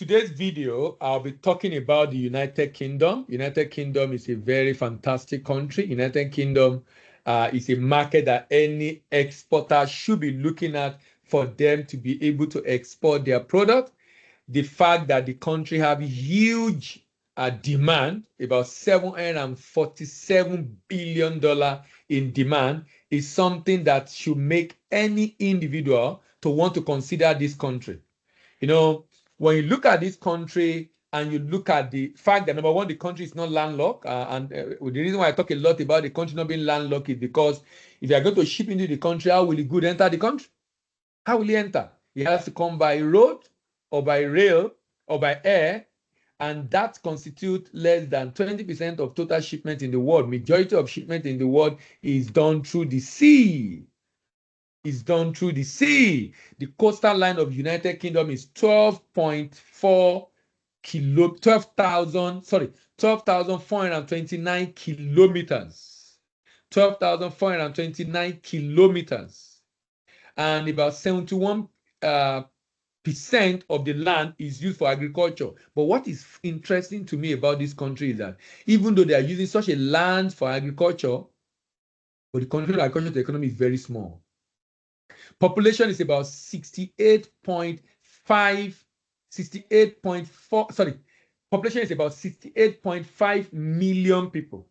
today's video, I'll be talking about the United Kingdom. United Kingdom is a very fantastic country. United Kingdom is a market that any exporter should be looking at for them to be able to export their product. The fact that the country have huge demand, about $747 billion in demand, is something that should make any individual to want to consider this country. You know, when you look at this country and you look at the fact that, number one, the country is not landlocked. The reason why I talk a lot about the country not being landlocked is because if you are going to ship into the country, how will the good enter the country? How will he enter? He has to come by road or by rail or by air, and that constitutes less than 20% of total shipment in the world. Majority of shipment in the world is done through the sea. The coastal line of United Kingdom is 12,429 kilometers. 12,429 kilometers. And about 71% of the land is used for agriculture. But what is interesting to me about this country is that even though they are using such a land for agriculture, but the country's agricultural economy is very small. Population is about 68.5 million people.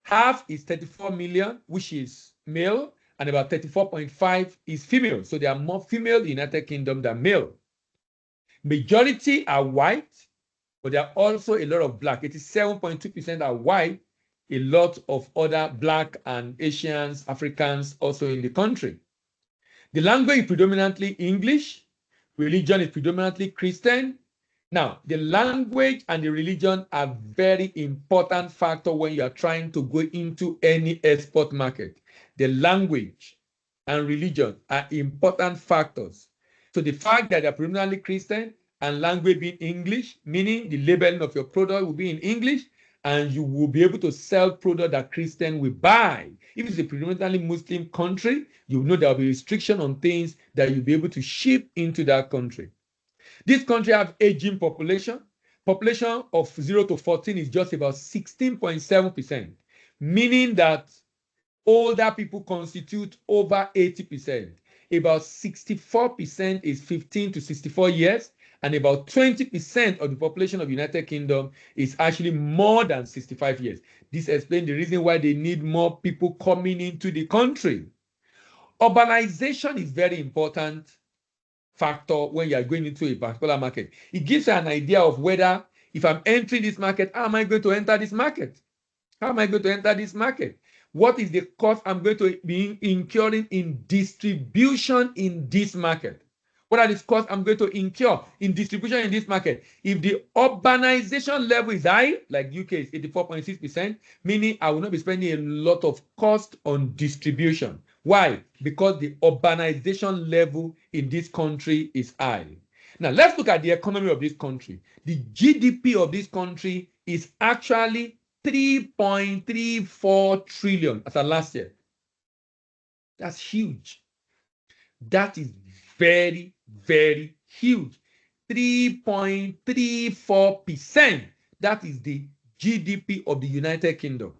Half is 34 million, which is male, and about 34.5 is female. So there are more female in the United Kingdom than male. Majority are white, but there are also a lot of black. 87.2% are white, a lot of other black and Asians, Africans also in the country. The language is predominantly English. Religion is predominantly Christian. Now, the language and the religion are very important factor when you are trying to go into any export market. The language and religion are important factors. So the fact that they're predominantly Christian and language being English, meaning the labeling of your product will be in English, and you will be able to sell product that Christian will buy. If it's a predominantly Muslim country, you know there will be restriction on things that you'll be able to ship into that country. This country have aging population. Population of 0 to 14 is just about 16.7%, meaning that older people constitute over 80%. About 64% is 15 to 64 years, and about 20% of the population of United Kingdom is actually more than 65 years. This explains the reason why they need more people coming into the country. Urbanization is very important factor when you are going into a particular market. It gives you an idea of whether, if I'm entering this market, how am I going to enter this market? How am I going to enter this market? What is the cost I'm going to be incurring in distribution in this market? What are the costs I'm going to incur in distribution in this market? If the urbanization level is high, like UK is 84.6%, meaning I will not be spending a lot of cost on distribution. Why? Because the urbanization level in this country is high. Now, let's look at the economy of this country. The GDP of this country is actually 3.34 trillion as of last year. That's huge. That is very, very huge. 3.34%. That is the GDP of the United Kingdom.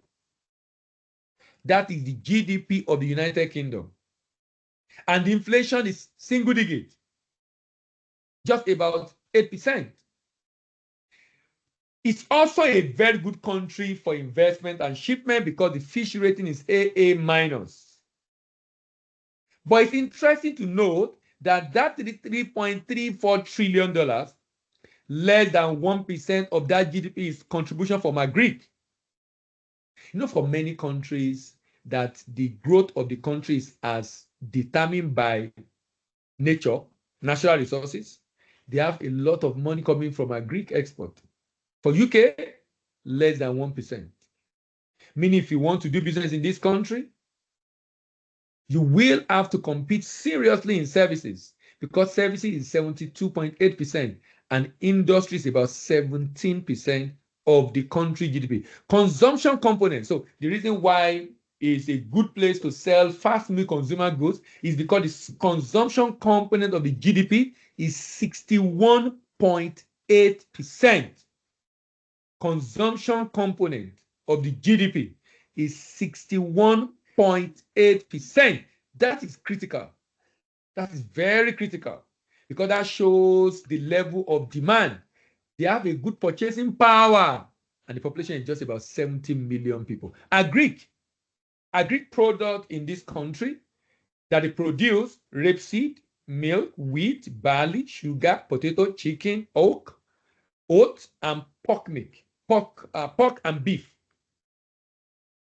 That is the GDP of the United Kingdom. And the inflation is single digit, just about 8%. It's also a very good country for investment and shipment because the fish rating is AA-. But it's interesting to note that $3.34 trillion, less than 1% of that GDP is contribution from agri. You know, for many countries, that the growth of the country is as determined by nature, natural resources. They have a lot of money coming from agri export. For UK, less than 1%. Meaning if you want to do business in this country, you will have to compete seriously in services because services is 72.8% and industry is about 17% of the country GDP. Consumption component. So the reason why it's a good place to sell fast-moving consumer goods is because the consumption component of the GDP is 61 7.8%. Consumption component of the GDP is 61.8%. That is critical. That is very critical because that shows the level of demand. They have a good purchasing power, and the population is just about 70 million people. Agric product in this country that they produce: rapeseed, milk, wheat, barley, sugar, potato, chicken, oats, and pork and beef.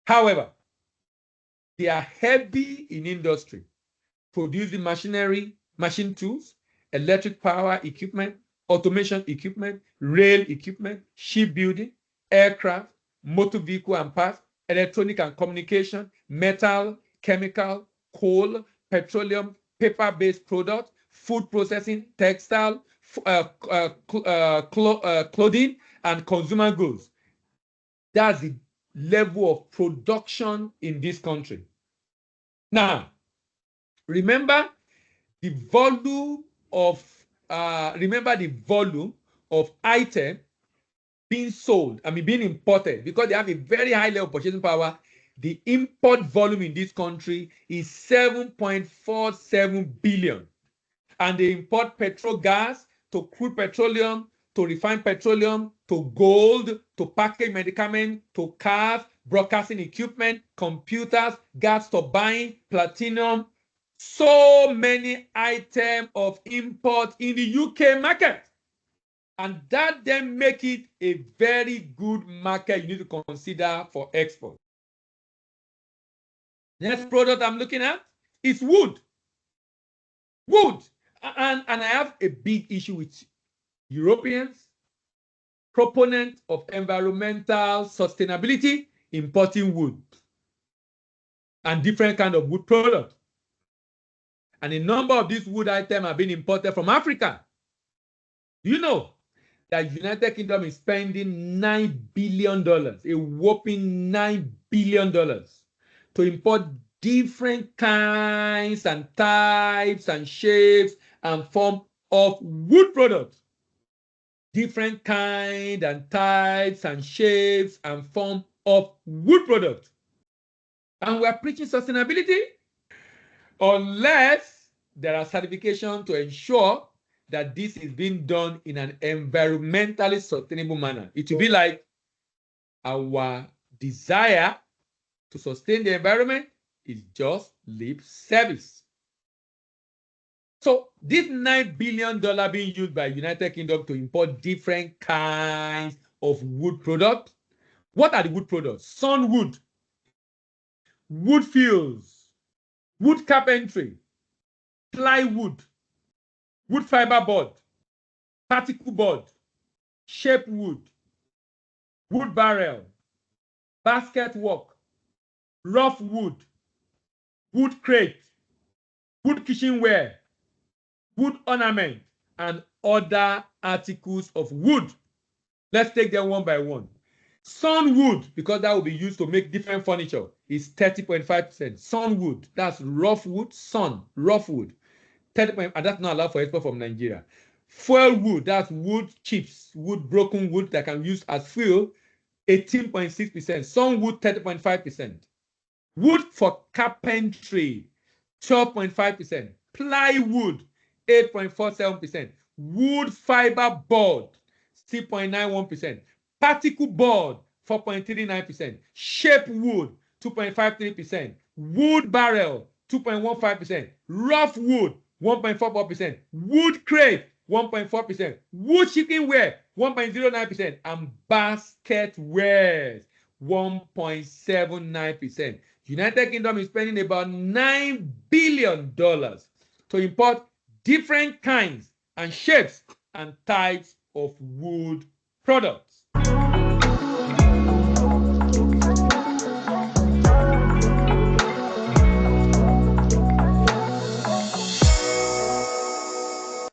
However, they are heavy in industry, producing machinery, machine tools, electric power equipment, automation equipment, rail equipment, shipbuilding, aircraft, motor vehicle and parts, electronic and communication, metal, chemical, coal, petroleum, paper-based products, food processing, textile, clothing, and consumer goods. That's the level of production in this country. Now, remember the volume of item being sold, being imported, because they have a very high level of purchasing power. The import volume in this country is 7.47 billion, and they import petrol gas, to crude petroleum, to refined petroleum, to gold, to packaged medicament, to cars, broadcasting equipment, computers, gas turbine, platinum. So many items of import in the UK market. And that then make it a very good market you need to consider for export. Next product I'm looking at is wood. Wood. And I have a big issue with Europeans, proponents of environmental sustainability, importing wood and different kind of wood products. And a number of these wood items have been imported from Africa. Do you know that United Kingdom is spending $9 billion, a whopping $9 billion, to import different kinds and types and shapes and form of wood products? Different kind and types and shapes and form of wood products. And we are preaching sustainability unless there are certifications to ensure that this is being done in an environmentally sustainable manner. It will be like our desire to sustain the environment is just lip service. So this $9 billion being used by United Kingdom to import different kinds of wood products. What are the wood products? Sunwood, wood fields, wood carpentry, plywood, wood fiber board, particle board, shape wood, wood barrel, basket work, rough wood, wood crate, wood kitchenware, wood ornament, and other articles of wood. Let's take them one by one. Sunwood, because that will be used to make different furniture, is 30.5%. Sunwood, that's rough wood, rough wood. 30%, and that's not allowed for export from Nigeria. Fuel wood, that's wood chips, broken wood that can be used as fuel, 18.6%. Sunwood, 30.5%. Wood for carpentry, 12.5%. Plywood, 8.47%. Wood fiber board, 6.91%. Particle board, 4.39%. Shape wood, 2.53%. Wood barrel, 2.15%. Rough wood, 1.44%. Wood crate, 1.4%. Wood chickenware, 1.09%. And basket wares, 1.79%. United Kingdom is spending about $9 billion to import different kinds and shapes and types of wood products.